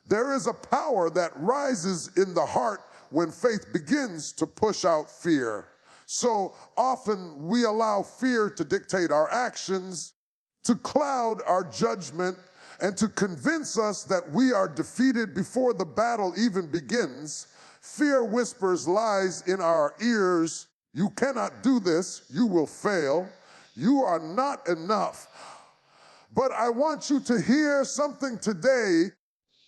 There is a power that rises in the heart when faith begins to push out fear. So often we allow fear to dictate our actions, to cloud our judgment, and to convince us that we are defeated before the battle even begins. Fear whispers lies in our ears. You cannot do this. You will fail. You are not enough. But I want you to hear something today.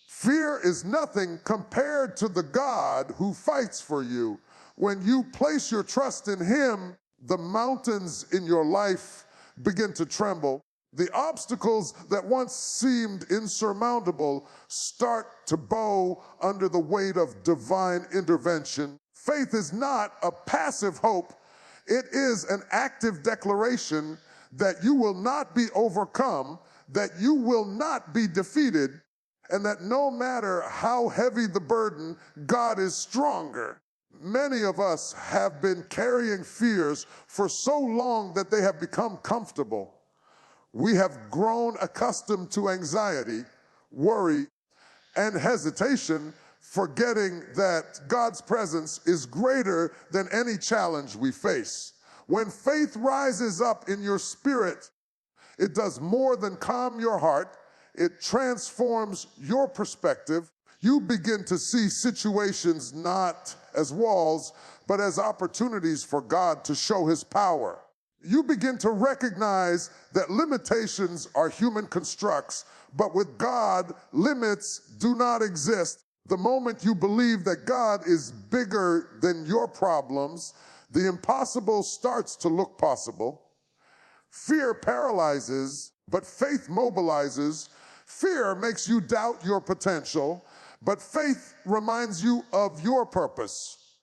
Fear is nothing compared to the God who fights for you. When you place your trust in Him, the mountains in your life begin to tremble. The obstacles that once seemed insurmountable start to bow under the weight of divine intervention. Faith is not a passive hope. It is an active declaration that you will not be overcome, that you will not be defeated, and that no matter how heavy the burden, God is stronger. Many of us have been carrying fears for so long that they have become comfortable. We have grown accustomed to anxiety, worry, and hesitation, forgetting that God's presence is greater than any challenge we face. When faith rises up in your spirit, it does more than calm your heart. It transforms your perspective. You begin to see situations not as walls, but as opportunities for God to show His power. You begin to recognize that limitations are human constructs, but with God, limits do not exist. The moment you believe that God is bigger than your problems, the impossible starts to look possible. Fear paralyzes, but faith mobilizes. Fear makes you doubt your potential, but faith reminds you of your purpose.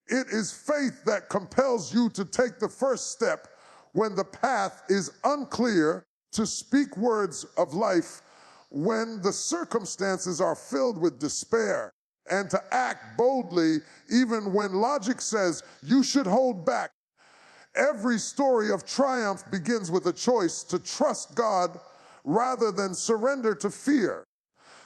It is faith that compels you to take the first step when the path is unclear, to speak words of life when the circumstances are filled with despair, and to act boldly even when logic says you should hold back. Every story of triumph begins with a choice to trust God rather than surrender to fear.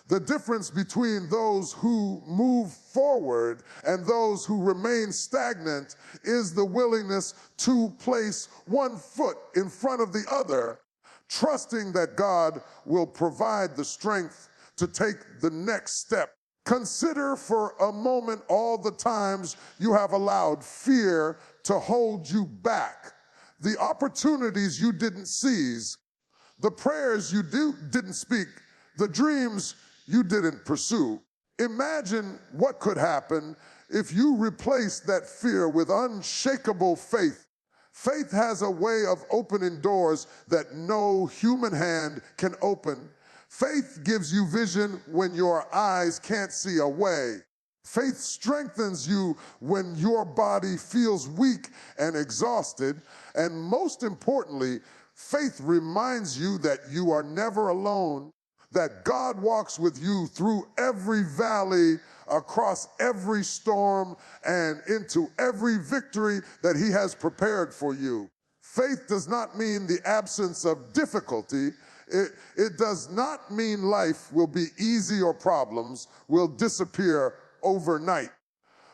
The difference between those who move forward and those who remain stagnant is the willingness to place one foot in front of the other, trusting that God will provide the strength to take the next step. Consider for a moment all the times you have allowed fear to hold you back, the opportunities you didn't seize, the prayers you didn't speak, the dreams you didn't pursue. Imagine what could happen if you replaced that fear with unshakable faith. Faith has a way of opening doors that no human hand can open. Faith gives you vision when your eyes can't see a way. Faith strengthens you when your body feels weak and exhausted. And most importantly, faith reminds you that you are never alone, that God walks with you through every valley, across every storm, and into every victory that He has prepared for you. Faith does not mean the absence of difficulty. It does not mean life will be easy or problems will disappear overnight.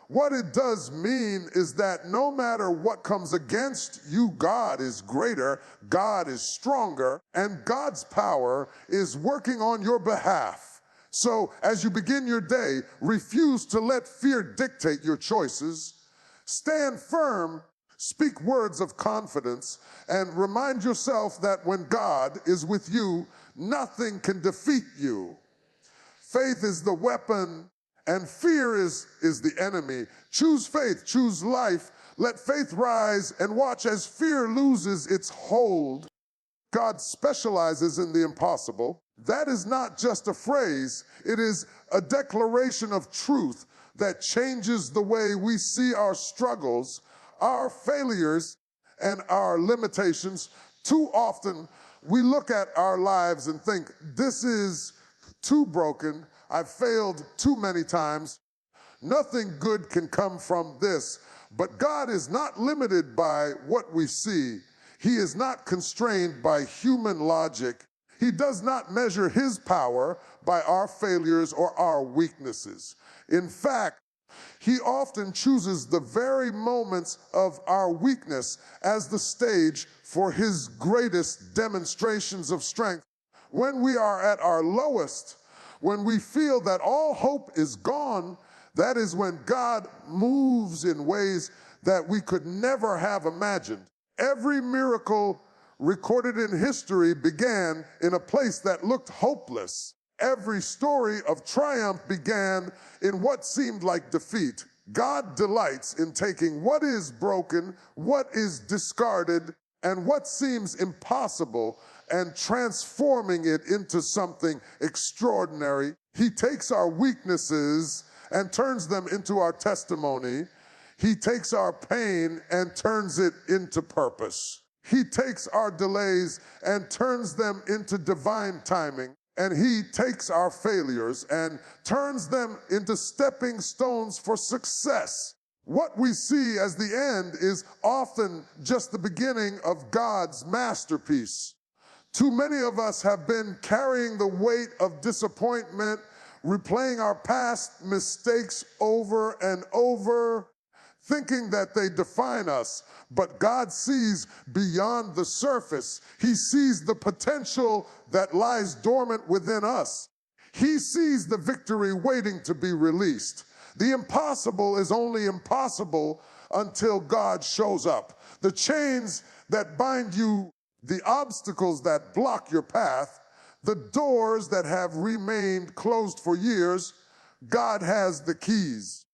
What it does mean is that no matter what comes against you, God is greater, God is stronger, and God's power is working on your behalf. So as you begin your day, refuse to let fear dictate your choices. Stand firm, speak words of confidence, and remind yourself that when God is with you, nothing can defeat you. Faith is the weapon, and fear is the enemy. Choose faith, choose life. Let faith rise and watch as fear loses its hold. God specializes in the impossible. That is not just a phrase. It is a declaration of truth that changes the way we see our struggles, our failures, and our limitations. Too often, we look at our lives and think, this is too broken. I've failed too many times. Nothing good can come from this. But God is not limited by what we see. He is not constrained by human logic. He does not measure his power by our failures or our weaknesses. In fact, he often chooses the very moments of our weakness as the stage for his greatest demonstrations of strength. When we are at our lowest, when we feel that all hope is gone, that is when God moves in ways that we could never have imagined. Every miracle recorded in history began in a place that looked hopeless. Every story of triumph began in what seemed like defeat. God delights in taking what is broken, what is discarded, and what seems impossible and transforming it into something extraordinary. He takes our weaknesses and turns them into our testimony. He takes our pain and turns it into purpose. He takes our delays and turns them into divine timing. And he takes our failures and turns them into stepping stones for success. What we see as the end is often just the beginning of God's masterpiece. Too many of us have been carrying the weight of disappointment, replaying our past mistakes over and over, thinking that they define us. But God sees beyond the surface. He sees the potential that lies dormant within us. He sees the victory waiting to be released. The impossible is only impossible until God shows up. The chains that bind you, the obstacles that block your path, the doors that have remained closed for years, God has the keys.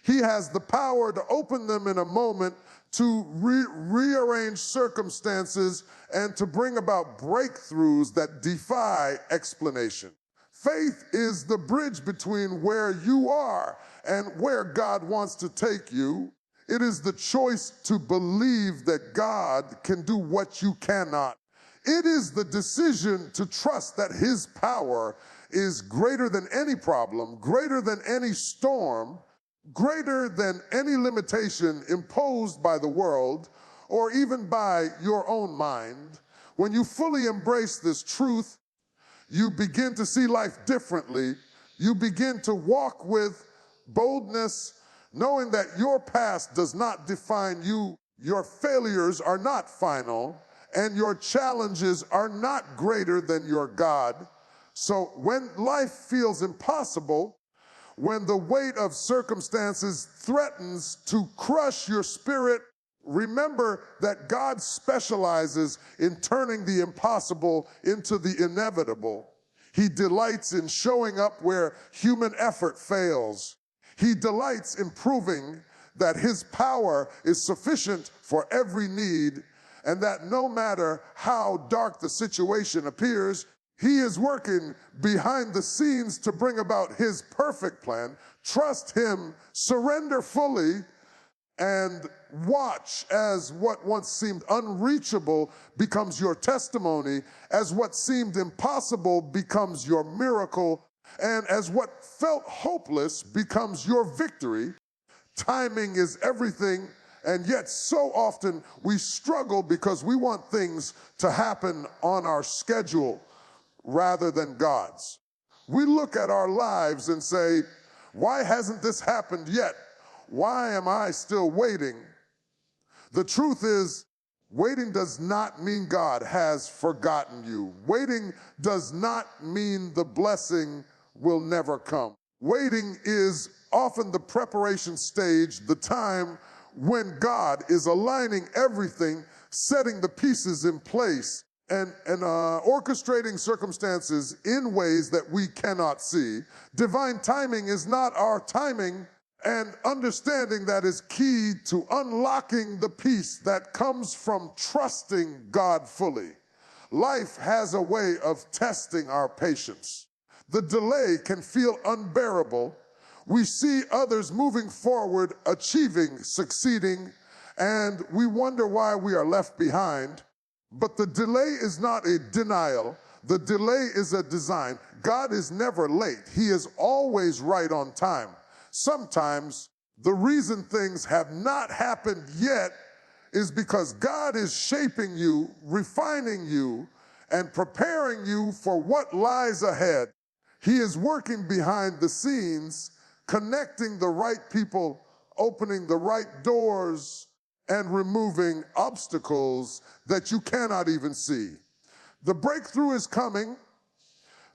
He has the power to open them in a moment, to rearrange circumstances, and to bring about breakthroughs that defy explanation. Faith is the bridge between where you are and where God wants to take you. It is the choice to believe that God can do what you cannot. It is the decision to trust that his power is greater than any problem, greater than any storm, greater than any limitation imposed by the world or even by your own mind. When you fully embrace this truth, you begin to see life differently. You begin to walk with boldness, knowing that your past does not define you. Your failures are not final, and your challenges are not greater than your God. So when life feels impossible, when the weight of circumstances threatens to crush your spirit, remember that God specializes in turning the impossible into the inevitable. He delights in showing up where human effort fails. He delights in proving that his power is sufficient for every need, and that no matter how dark the situation appears, he is working behind the scenes to bring about his perfect plan. Trust him, surrender fully, and watch as what once seemed unreachable becomes your testimony, as what seemed impossible becomes your miracle, and as what felt hopeless becomes your victory. Timing is everything, and yet so often we struggle because we want things to happen on our schedule rather than God's. We look at our lives and say, why hasn't this happened yet? Why am I still waiting? The truth is, waiting does not mean God has forgotten you. Waiting does not mean the blessing will never come. Waiting is often the preparation stage, the time when God is aligning everything, setting the pieces in place, and orchestrating circumstances in ways that we cannot see. Divine timing is not our timing, and understanding that is key to unlocking the peace that comes from trusting God fully. Life has a way of testing our patience. The delay can feel unbearable. We see others moving forward, achieving, succeeding, and we wonder why we are left behind. But the delay is not a denial. The delay is a design. God is never late. He is always right on time. Sometimes the reason things have not happened yet is because God is shaping you, refining you, and preparing you for what lies ahead. He is working behind the scenes, connecting the right people, opening the right doors, and removing obstacles that you cannot even see. The breakthrough is coming,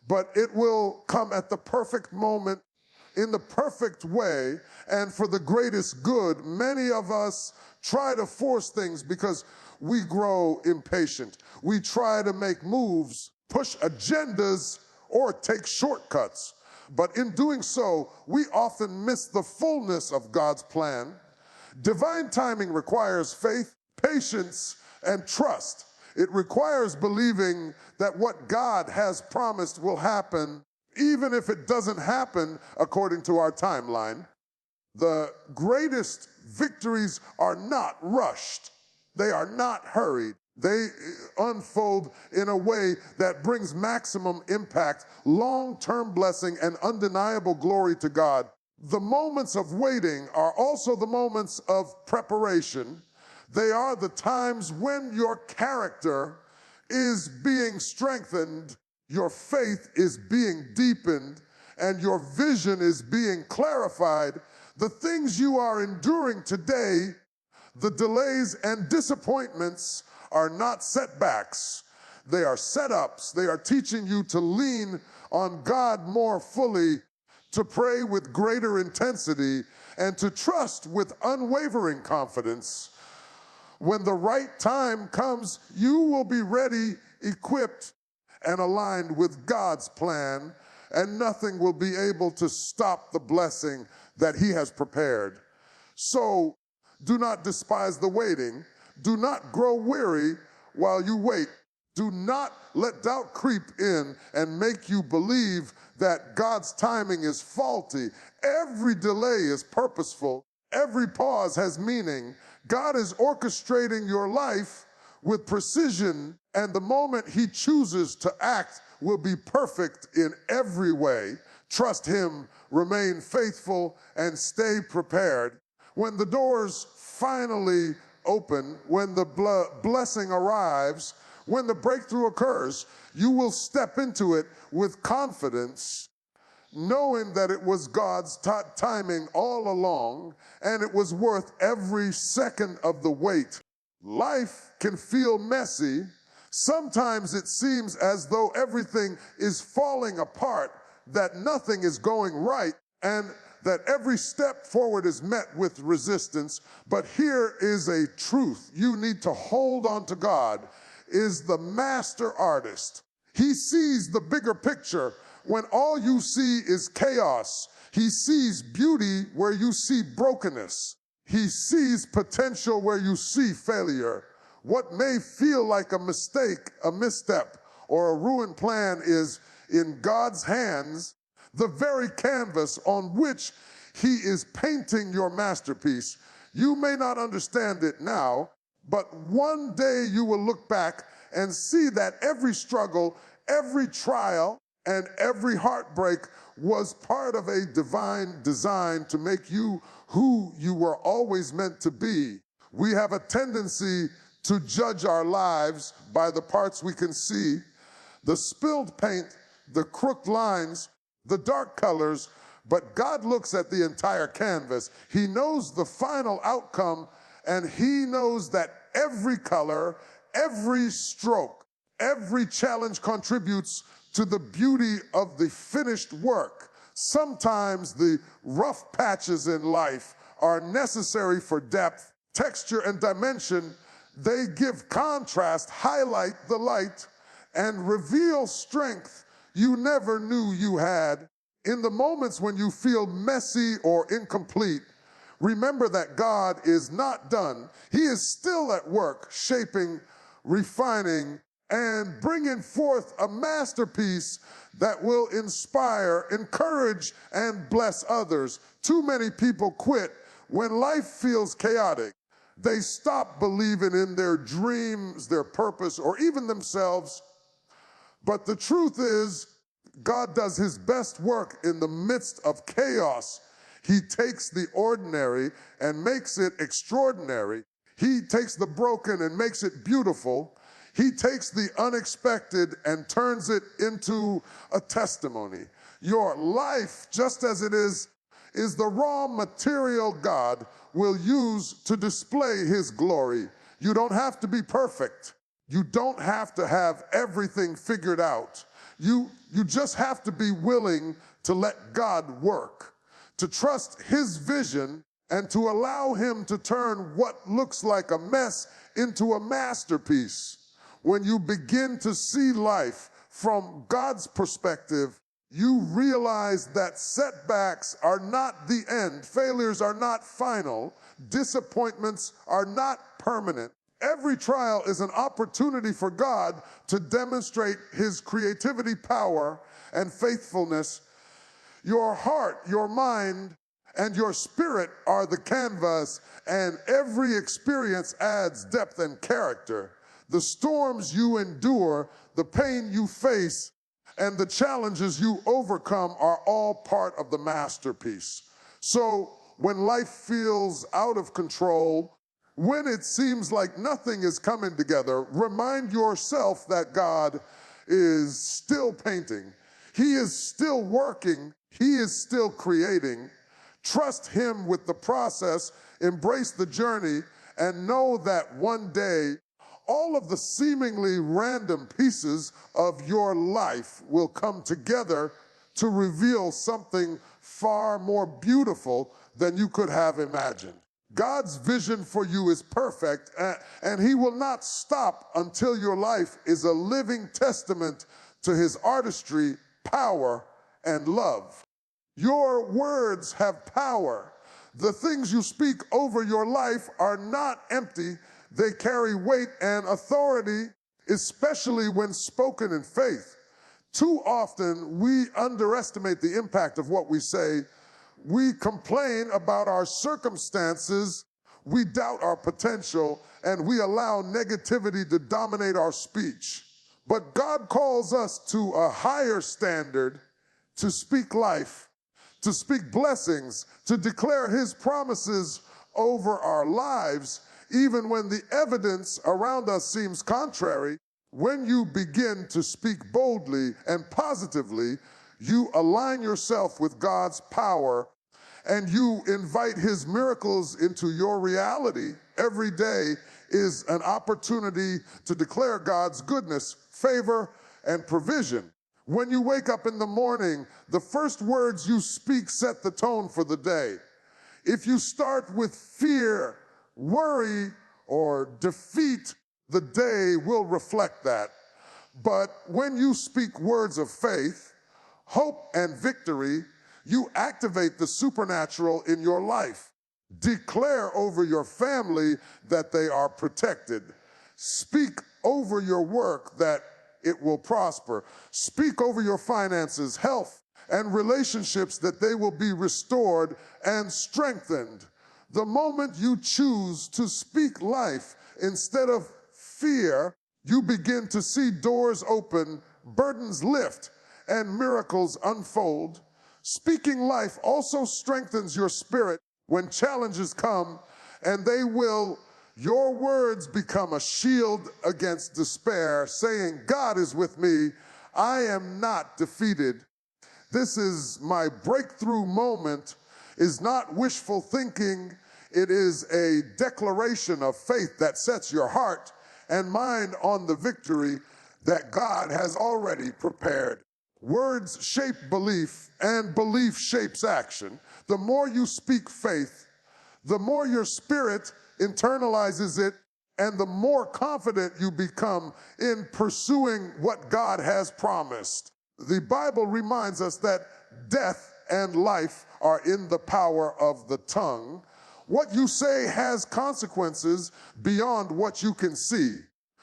but it will come at the perfect moment, in the perfect way, and for the greatest good. Many of us try to force things because we grow impatient. We try to make moves, push agendas, or take shortcuts. But in doing so, we often miss the fullness of God's plan. Divine timing requires faith, patience, and trust. It requires believing that what God has promised will happen, even if it doesn't happen according to our timeline. The greatest victories are not rushed. They are not hurried. They unfold in a way that brings maximum impact, long-term blessing, and undeniable glory to God. The moments of waiting are also the moments of preparation. They are the times when your character is being strengthened, your faith is being deepened, and your vision is being clarified. The things you are enduring today, the delays and disappointments, are not setbacks. They are setups. They are teaching you to lean on God more fully, to pray with greater intensity, and to trust with unwavering confidence. When the right time comes, you will be ready, equipped, and aligned with God's plan, and nothing will be able to stop the blessing that He has prepared. So do not despise the waiting. Do not grow weary while you wait. Do not let doubt creep in and make you believe that God's timing is faulty. Every delay is purposeful. Every pause has meaning. God is orchestrating your life with precision, and the moment He chooses to act will be perfect in every way. Trust Him, remain faithful, and stay prepared. When the doors finally open, when the blessing arrives, when the breakthrough occurs, you will step into it with confidence, knowing that it was God's timing all along, and it was worth every second of the wait. Life can feel messy. Sometimes it seems as though everything is falling apart, that nothing is going right, and that every step forward is met with resistance. But here is a truth you need to hold on to. God is the master artist. He sees the bigger picture when all you see is chaos. He sees beauty where you see brokenness. He sees potential where you see failure. What may feel like a mistake, a misstep, or a ruined plan is in God's hands, the very canvas on which He is painting your masterpiece. You may not understand it now, but one day you will look back and see that every struggle, every trial, and every heartbreak was part of a divine design to make you who you were always meant to be. We have a tendency to judge our lives by the parts we can see, the spilled paint, the crooked lines, the dark colors, but God looks at the entire canvas. He knows the final outcome, and He knows that every color, every stroke, every challenge contributes to the beauty of the finished work. Sometimes the rough patches in life are necessary for depth, texture, and dimension. They give contrast, highlight the light, and reveal strength you never knew you had. In the moments when you feel messy or incomplete, remember that God is not done. He is still at work, shaping, refining, and bringing forth a masterpiece that will inspire, encourage, and bless others. Too many people quit when life feels chaotic. They stop believing in their dreams, their purpose, or even themselves. But the truth is, God does His best work in the midst of chaos. He takes the ordinary and makes it extraordinary. He takes the broken and makes it beautiful. He takes the unexpected and turns it into a testimony. Your life, just as it is the raw material God will use to display his glory. You don't have to be perfect. You don't have to have everything figured out. You just have to be willing to let God work, to trust his vision, and to allow him to turn what looks like a mess into a masterpiece. When you begin to see life from God's perspective, you realize that setbacks are not the end, failures are not final, disappointments are not permanent. Every trial is an opportunity for God to demonstrate his creativity, power, and faithfulness. Your heart, your mind, and your spirit are the canvas, and every experience adds depth and character. The storms you endure, the pain you face, and the challenges you overcome are all part of the masterpiece. So when life feels out of control, when it seems like nothing is coming together, remind yourself that God is still painting. He is still working. He is still creating. Trust him with the process, embrace the journey, and know that one day, all of the seemingly random pieces of your life will come together to reveal something far more beautiful than you could have imagined. God's vision for you is perfect, and he will not stop until your life is a living testament to his artistry, power, and love. Your words have power. The things you speak over your life are not empty. They carry weight and authority, especially when spoken in faith. Too often, we underestimate the impact of what we say. We complain about our circumstances, we doubt our potential, and we allow negativity to dominate our speech. But God calls us to a higher standard, to speak life, to speak blessings, to declare his promises over our lives, even when the evidence around us seems contrary. When you begin to speak boldly and positively, you align yourself with God's power and you invite his miracles into your reality. Every day is an opportunity to declare God's goodness, favor, and provision. When you wake up in the morning, the first words you speak set the tone for the day. If you start with fear, worry, or defeat, the day will reflect that. But when you speak words of faith, hope, and victory, you activate the supernatural in your life. Declare over your family that they are protected. Speak over your work that it will prosper. Speak over your finances, health, and relationships that they will be restored and strengthened. The moment you choose to speak life instead of fear, you begin to see doors open, burdens lift, and miracles unfold. Speaking life also strengthens your spirit when challenges come, and they will. Your words become a shield against despair, saying, God is with me. I am not defeated. This is my breakthrough moment, is not wishful thinking. It is a declaration of faith that sets your heart and mind on the victory that God has already prepared. Words shape belief, and belief shapes action. The more you speak faith, the more your spirit internalizes it, and the more confident you become in pursuing what God has promised. The Bible reminds us that death and life are in the power of the tongue. What you say has consequences beyond what you can see.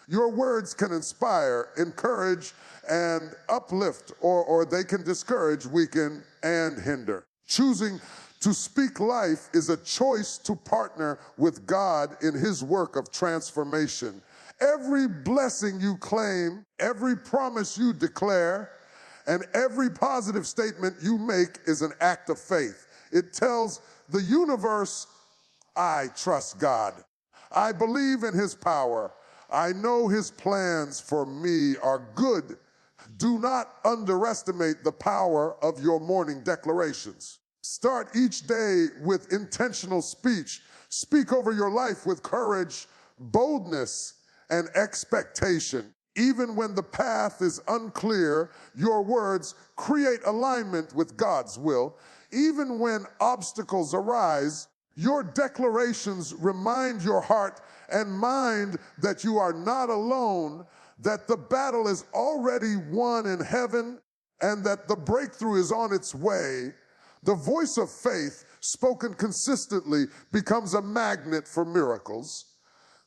Your words can inspire, encourage, and uplift, or they can discourage, weaken, and hinder. Choosing to speak life is a choice to partner with God in his work of transformation. Every blessing you claim, every promise you declare, and every positive statement you make is an act of faith. It tells the universe, I trust God. I believe in his power. I know his plans for me are good. Do not underestimate the power of your morning declarations. Start each day with intentional speech. Speak over your life with courage, boldness, and expectation. Even when the path is unclear, your words create alignment with God's will. Even when obstacles arise, your declarations remind your heart and mind that you are not alone, that the battle is already won in heaven, and that the breakthrough is on its way. The voice of faith, spoken consistently, becomes a magnet for miracles.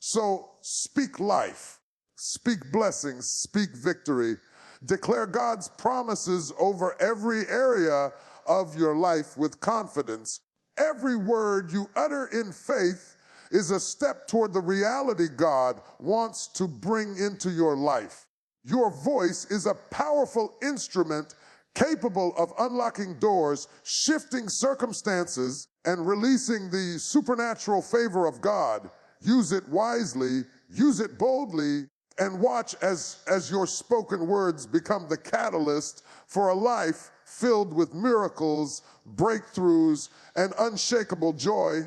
So speak life, speak blessings, speak victory. Declare God's promises over every area of your life with confidence. Every word you utter in faith is a step toward the reality God wants to bring into your life. Your voice is a powerful instrument capable of unlocking doors, shifting circumstances, and releasing the supernatural favor of God. Use it wisely, use it boldly, and watch as your spoken words become the catalyst for a life filled with miracles, breakthroughs, and unshakable joy.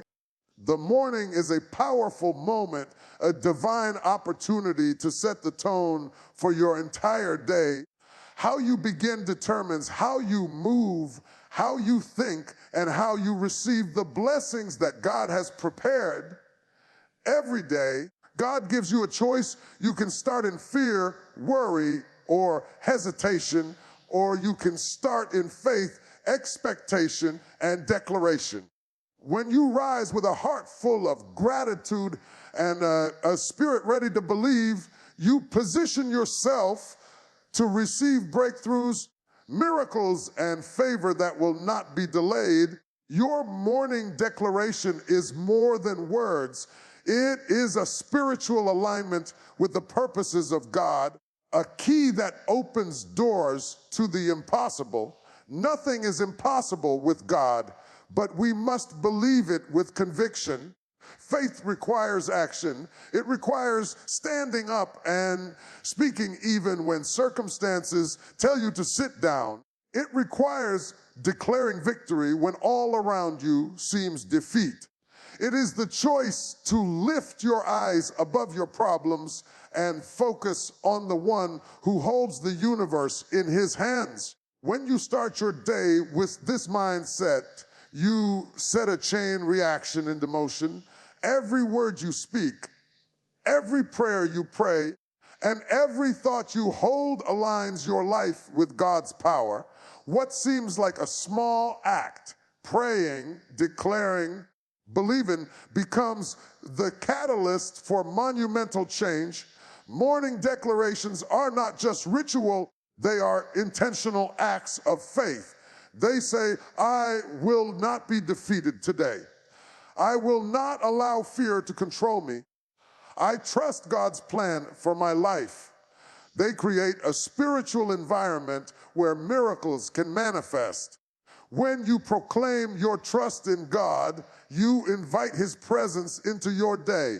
The morning is a powerful moment, a divine opportunity to set the tone for your entire day. How you begin determines how you move, how you think, and how you receive the blessings that God has prepared. Every day, God gives you a choice. You can start in fear, worry, or hesitation, or you can start in faith, expectation, and declaration. When you rise with a heart full of gratitude and a spirit ready to believe, you position yourself to receive breakthroughs, miracles, and favor that will not be delayed. Your morning declaration is more than words. It is a spiritual alignment with the purposes of God, a key that opens doors to the impossible. Nothing is impossible with God, but we must believe it with conviction. Faith requires action. It requires standing up and speaking even when circumstances tell you to sit down. It requires declaring victory when all around you seems defeat. It is the choice to lift your eyes above your problems and focus on the one who holds the universe in his hands. When you start your day with this mindset, you set a chain reaction into motion. Every word you speak, every prayer you pray, and every thought you hold aligns your life with God's power. What seems like a small act, praying, declaring, believing, becomes the catalyst for monumental change. Morning declarations are not just ritual, they are intentional acts of faith. They say, I will not be defeated today. I will not allow fear to control me. I trust God's plan for my life. They create a spiritual environment where miracles can manifest. When you proclaim your trust in God, you invite his presence into your day.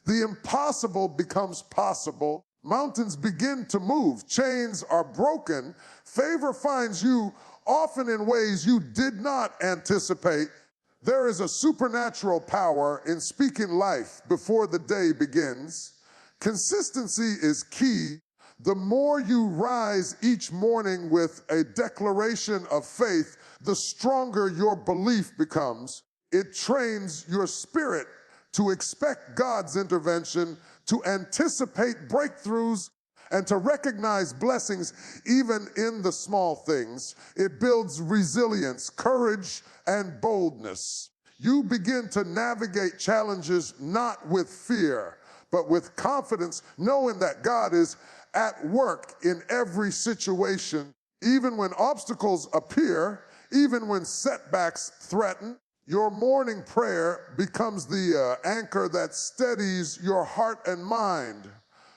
The impossible becomes possible. Mountains begin to move. Chains are broken. Favor finds you often in ways you did not anticipate. There is a supernatural power in speaking life before the day begins. Consistency is key. The more you rise each morning with a declaration of faith, the stronger your belief becomes. It trains your spirit to expect God's intervention, to anticipate breakthroughs, and to recognize blessings even in the small things. It builds resilience, courage, and boldness. You begin to navigate challenges not with fear, but with confidence, knowing that God is at work in every situation. Even when obstacles appear, even when setbacks threaten, your morning prayer becomes the anchor that steadies your heart and mind.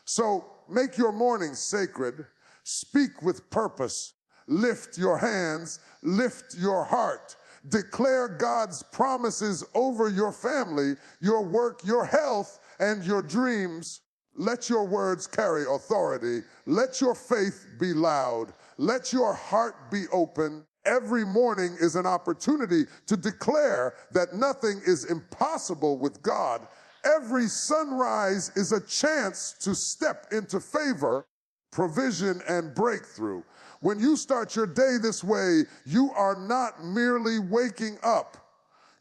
So make your morning sacred. Speak with purpose. Lift your hands. Lift your heart. Declare God's promises over your family, your work, your health, and your dreams. Let your words carry authority. Let your faith be loud. Let your heart be open. Every morning is an opportunity to declare that nothing is impossible with God. Every sunrise is a chance to step into favor, provision, and breakthrough. When you start your day this way, you are not merely waking up.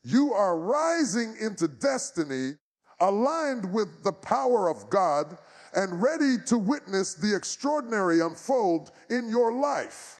You are rising into destiny, aligned with the power of God, and ready to witness the extraordinary unfold in your life.